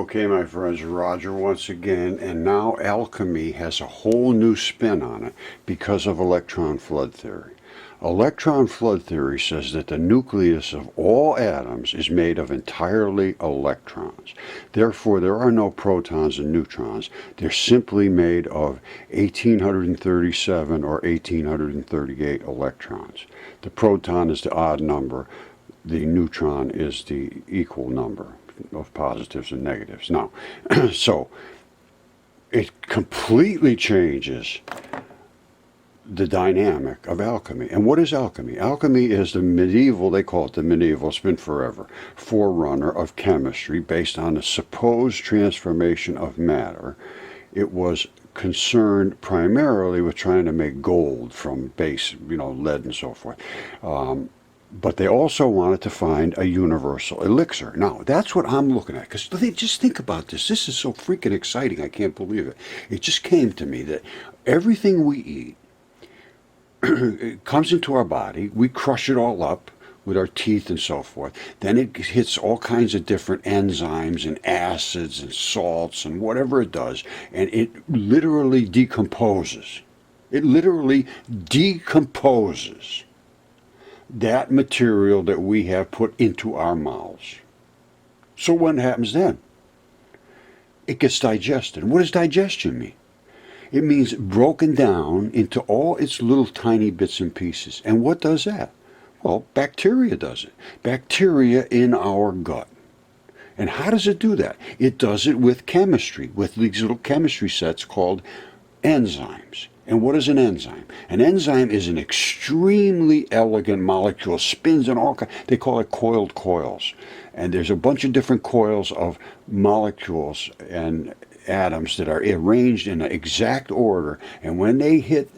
Okay, my friends, Roger once again, and now alchemy has a whole new spin on it because of electron flood theory. Electron flood theory says that the nucleus of all atoms is made of entirely electrons. Therefore, there are no protons and neutrons. They're simply made of 1837 or 1838 electrons. The proton is the odd number. The neutron is the equal number of positives and negatives. Now, so it completely changes the dynamic of alchemy. And what is alchemy? Alchemy is the medieval, they call it the medieval, it's been forever, forerunner of chemistry based on the supposed transformation of matter. It was concerned primarily with trying to make gold from base, lead and so forth. But they also wanted to find a universal elixir. Now, that's what I'm looking at. Because just think about this. This is so freaking exciting. I can't believe it. It just came to me that everything we eat it comes into our body. We crush it all up with our teeth and so forth. Then it hits all kinds of different enzymes and acids and salts and whatever it does. And it literally decomposes. It literally decomposes that material that we have put into our mouths. So what happens then? It gets digested. What does digestion mean? It means broken down into all its little tiny bits and pieces. And what does that? Well, bacteria does it. Bacteria in our gut. And how does it do that? It does it with chemistry, with these little chemistry sets called enzymes. And what is an enzyme? An enzyme is an extremely elegant molecule, spins in all kinds. They call it coiled coils. And there's a bunch of different coils of molecules and atoms that are arranged in an exact order. And when they hit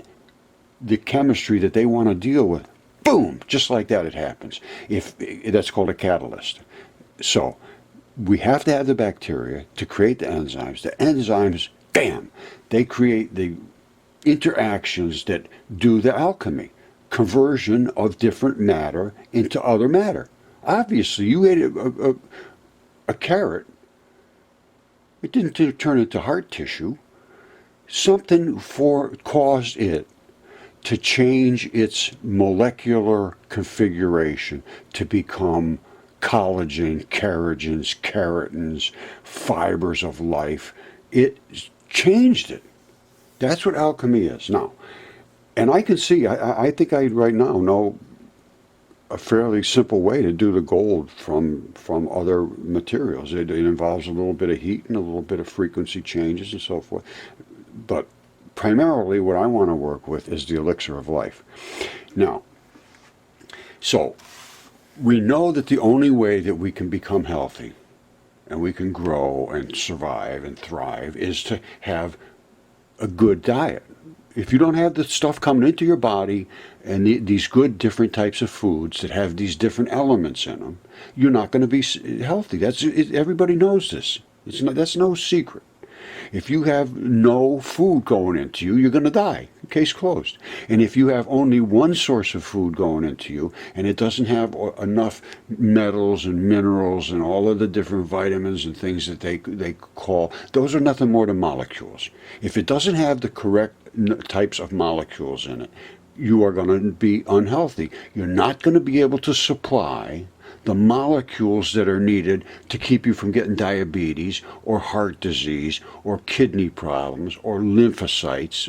the chemistry that they want to deal with, boom, just like that it happens. That's called a catalyst. So we have to have the bacteria to create the enzymes. The enzymes, bam, they create the interactions that do the alchemy, conversion of different matter into other matter. Obviously, you ate a carrot. It didn't turn into heart tissue. Something caused it to change its molecular configuration to become collagen, kerogens, keratins, fibers of life. It changed it. That's what alchemy is. Now, and I can see, I think I right now know a fairly simple way to do the gold from other materials. It involves a little bit of heat and a little bit of frequency changes and so forth. But primarily what I want to work with is the elixir of life. Now, so we know that the only way that we can become healthy and we can grow and survive and thrive is to have a good diet. If you don't have the stuff coming into your body and these good different types of foods that have these different elements in them, you're not going to be healthy. Everybody knows this. That's no secret. If you have no food going into you, you're going to die. Case closed. And if you have only one source of food going into you and it doesn't have enough metals and minerals and all of the different vitamins and things that they call, those are nothing more than molecules. If it doesn't have the correct types of molecules in it, you are going to be unhealthy. You're not going to be able to supply the molecules that are needed to keep you from getting diabetes or heart disease or kidney problems or lymphocytes,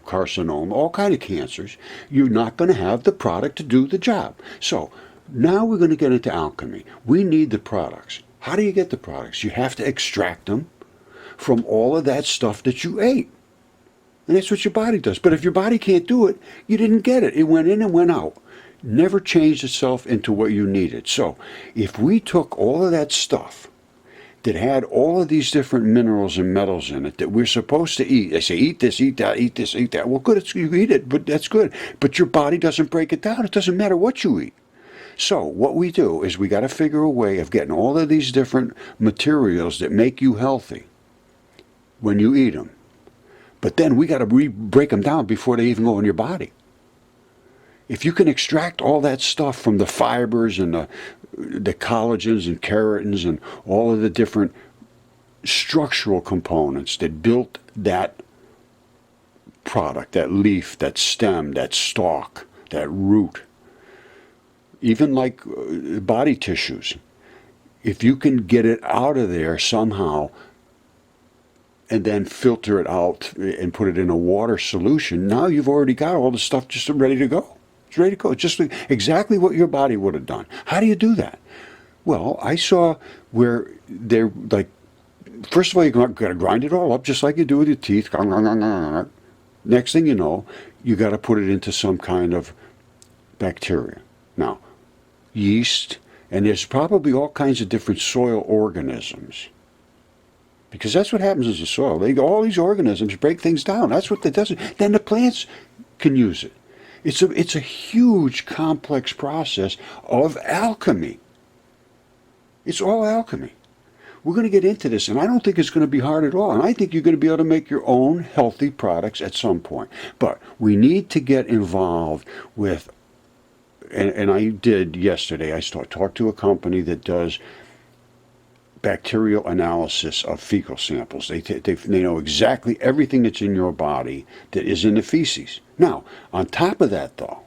carcinoma, all kinds of cancers. You're not going to have the product to do the job. So now we're going to get into alchemy. We need the products. How do you get the products? You have to extract them from all of that stuff that you ate. And that's what your body does. But if your body can't do it, you didn't get it. It went in and went out. Never changed itself into what you needed. So if we took all of that stuff that had all of these different minerals and metals in it that we're supposed to eat, they say eat this, eat that, eat this, eat that. Well, good, you eat it, but that's good. But your body doesn't break it down. It doesn't matter what you eat. So what we do is we got to figure a way of getting all of these different materials that make you healthy when you eat them. But then we got to break them down before they even go in your body. If you can extract all that stuff from the fibers and the collagens and keratins and all of the different structural components that built that product, that leaf, that stem, that stalk, that root, even like body tissues, if you can get it out of there somehow and then filter it out and put it in a water solution, now you've already got all the stuff just ready to go. It's ready to go. It's just exactly what your body would have done. How do you do that? Well, I saw where they're like, first of all, you got to grind it all up just like you do with your teeth. Next thing you know, you got to put it into some kind of bacteria. Now, yeast, and there's probably all kinds of different soil organisms. Because that's what happens in the soil. All these organisms break things down. That's what it does. Then the plants can use it. It's a huge, complex process of alchemy. It's all alchemy. We're going to get into this, and I don't think it's going to be hard at all. And I think you're going to be able to make your own healthy products at some point. But we need to get involved with, and I did yesterday, I talked to a company that does bacterial analysis of fecal samples. They know exactly everything that's in your body that is in the feces. Now, on top of that, though,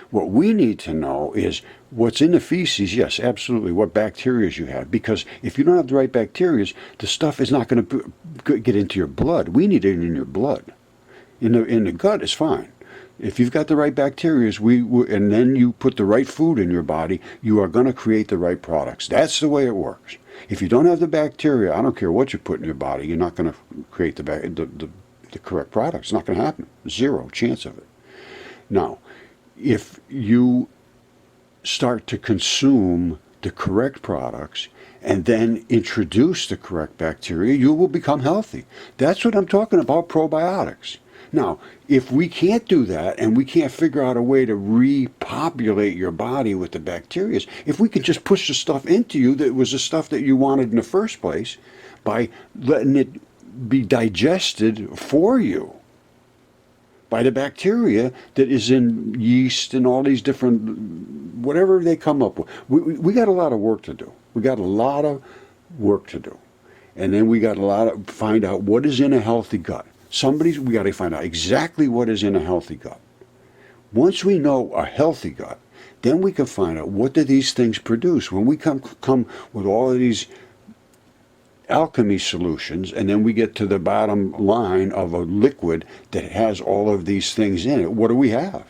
what we need to know is what's in the feces, yes, absolutely, what bacteria you have. Because if you don't have the right bacteria, the stuff is not going to get into your blood. We need it in your blood. In the gut is fine. If you've got the right bacteria, and then you put the right food in your body, you are going to create the right products. That's the way it works. If you don't have the bacteria, I don't care what you put in your body, you're not going to create the correct products. It's not going to happen. Zero chance of it. Now, if you start to consume the correct products and then introduce the correct bacteria, you will become healthy. That's what I'm talking about, probiotics. Now, if we can't do that and we can't figure out a way to repopulate your body with the bacteria, if we could just push the stuff into you that was the stuff that you wanted in the first place by letting it be digested for you by the bacteria that is in yeast and all these different, whatever they come up with. We got a lot of work to do. We got a lot of work to do. And then we got to find out what is in a healthy gut. We got to find out exactly what is in a healthy gut. Once we know a healthy gut, then we can find out what do these things produce. When we come with all of these alchemy solutions, and then we get to the bottom line of a liquid that has all of these things in it, what do we have?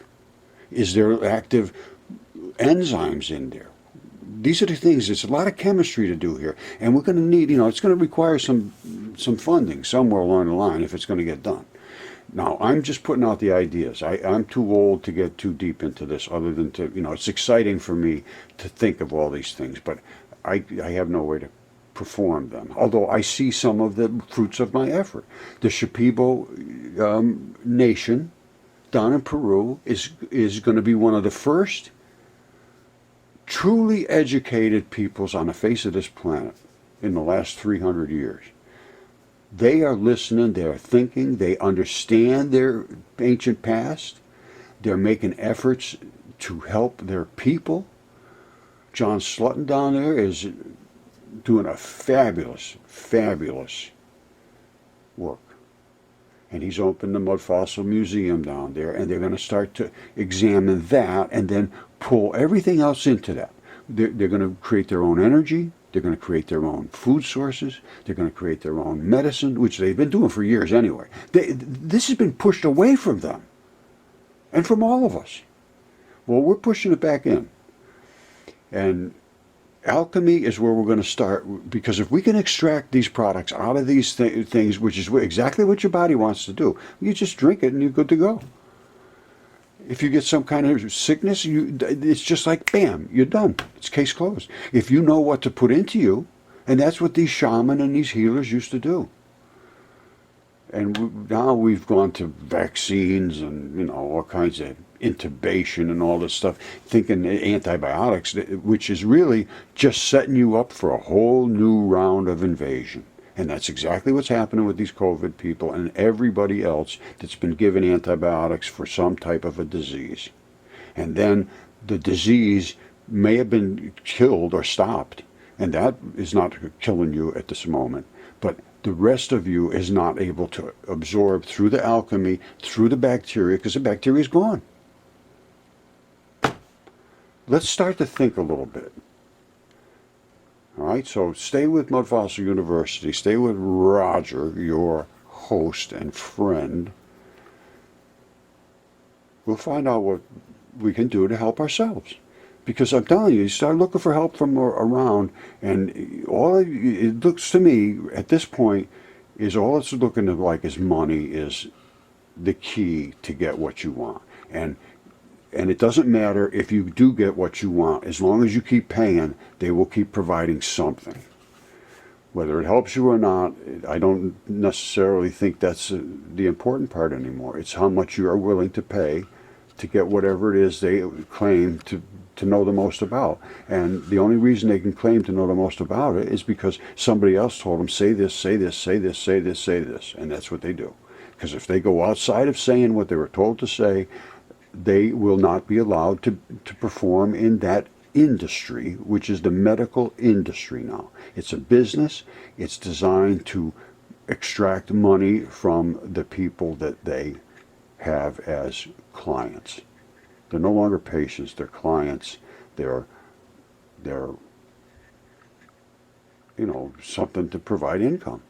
Is there active enzymes in there? These are the things. It's a lot of chemistry to do here, and we're going to need, it's going to require some funding somewhere along the line if it's going to get done. Now, I'm just putting out the ideas. I'm too old to get too deep into this, other than to, it's exciting for me to think of all these things, but I have no way to perform them. Although I see some of the fruits of my effort. The Shipibo nation down in Peru is going to be one of the first truly educated peoples on the face of this planet in the last 300 years. They are listening, they are thinking, they understand their ancient past, they're making efforts to help their people. John Slutton down there is doing a fabulous, fabulous work. And he's opened the Mudfossil Museum down there, and they're going to start to examine that and then pull everything else into that. They're going to create their own energy. They're going to create their own food sources. They're going to create their own medicine, which they've been doing for years anyway. This has been pushed away from them and from all of us. Well, we're pushing it back in. And alchemy is where we're going to start, because if we can extract these products out of these things, which is exactly what your body wants to do, you just drink it and you're good to go. If you get some kind of sickness, it's just like, bam, you're done. It's case closed. If you know what to put into you, and that's what these shaman and these healers used to do. And now we've gone to vaccines and, all kinds of intubation and all this stuff, thinking antibiotics, which is really just setting you up for a whole new round of invasion. And that's exactly what's happening with these COVID people and everybody else that's been given antibiotics for some type of a disease. and then the disease may have been killed or stopped, and that is not killing you at this moment, but the rest of you is not able to absorb through the alchemy, through the bacteria, because the bacteria is gone. Let's start to think a little bit. All right, so stay with Mudfossil University. Stay with Roger, your host and friend. We'll find out what we can do to help ourselves. Because I'm telling you, you start looking for help from around, and all it looks to me at this point is all it's looking like is money is the key to get what you want. And it doesn't matter if you do get what you want. As long as you keep paying, they will keep providing something. Whether it helps you or not, I don't necessarily think that's the important part anymore. It's how much you are willing to pay to get whatever it is they claim to know the most about. And the only reason they can claim to know the most about it is because somebody else told them, say this, say this, say this, say this, say this. And that's what they do. Because if they go outside of saying what they were told to say, they will not be allowed to perform in that industry, which is the medical industry now. It's a business. It's designed to extract money from the people that they have as clients. They're no longer patients, they're clients, they're something to provide income.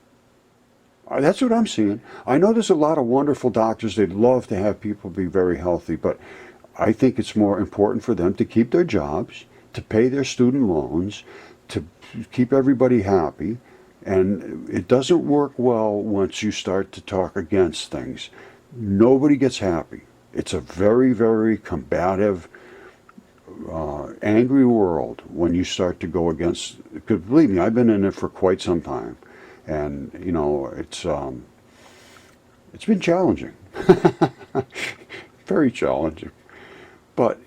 That's what I'm seeing. I know there's a lot of wonderful doctors, they'd love to have people be very healthy, but I think it's more important for them to keep their jobs, to pay their student loans, to keep everybody happy, and it doesn't work well once you start to talk against things. Nobody gets happy. It's a very, very combative, angry world when you start to go against, because believe me, I've been in it for quite some time. And, it's been challenging. Very challenging. But,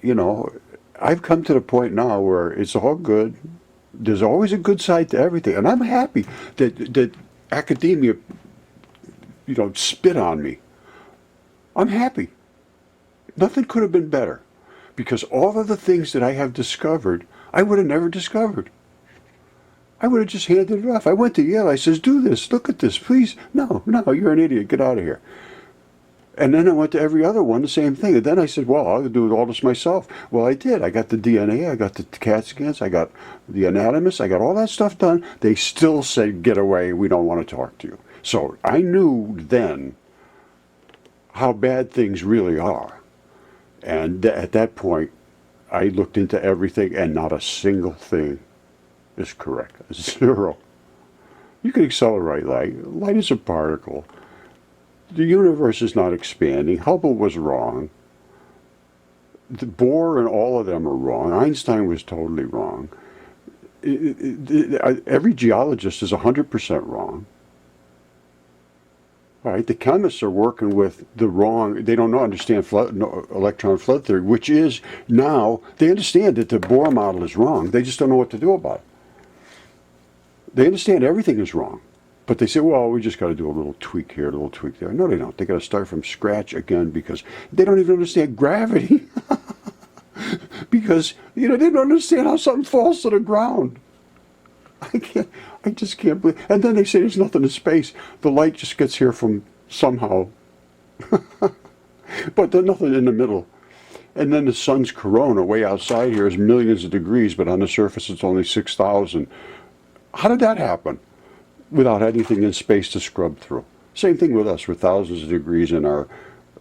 I've come to the point now where it's all good. There's always a good side to everything. And I'm happy that academia, spit on me. I'm happy. Nothing could have been better, because all of the things that I have discovered, I would have never discovered. I would have just handed it off. I went to Yale. I says, do this. Look at this, please. No, you're an idiot. Get out of here. And then I went to every other one, the same thing. And then I said, well, I'll do all this myself. Well, I did. I got the DNA. I got the CAT scans. I got the anatomist. I got all that stuff done. They still said, get away. We don't want to talk to you. So I knew then how bad things really are. And at that point, I looked into everything, and not a single thing is correct. Zero. You can accelerate light. Light is a particle. The universe is not expanding. Hubble was wrong. The Bohr and all of them are wrong. Einstein was totally wrong. Every geologist is 100% wrong. Right, the chemists are working with the wrong, they don't understand electron flood theory, which is now, they understand that the Bohr model is wrong, they just don't know what to do about it. They understand everything is wrong, but they say, well, we just got to do a little tweak here, a little tweak there. No, they don't. They got to start from scratch again, because they don't even understand gravity. Because, they don't understand how something falls to the ground. I just can't believe. And then they say there's nothing in space. The light just gets here from somehow. But there's nothing in the middle. And then the sun's corona way outside here is millions of degrees, but on the surface it's only 6,000. How did that happen? Without anything in space to scrub through. Same thing with us. We're thousands of degrees in our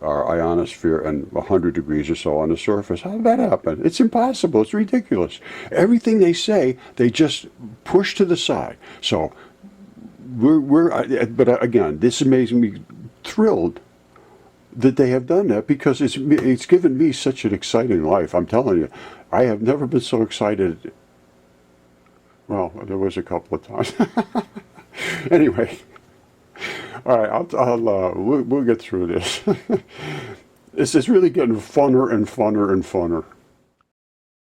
ionosphere and 100 degrees or so on the surface. How did that happen? It's impossible. It's ridiculous. Everything they say, they just push to the side. So but again, this makes me thrilled that they have done that, because it's given me such an exciting life. I'm telling you, I have never been so excited. Well, there was a couple of times. Anyway. All right, we'll get through this. It's really getting funner and funner and funner.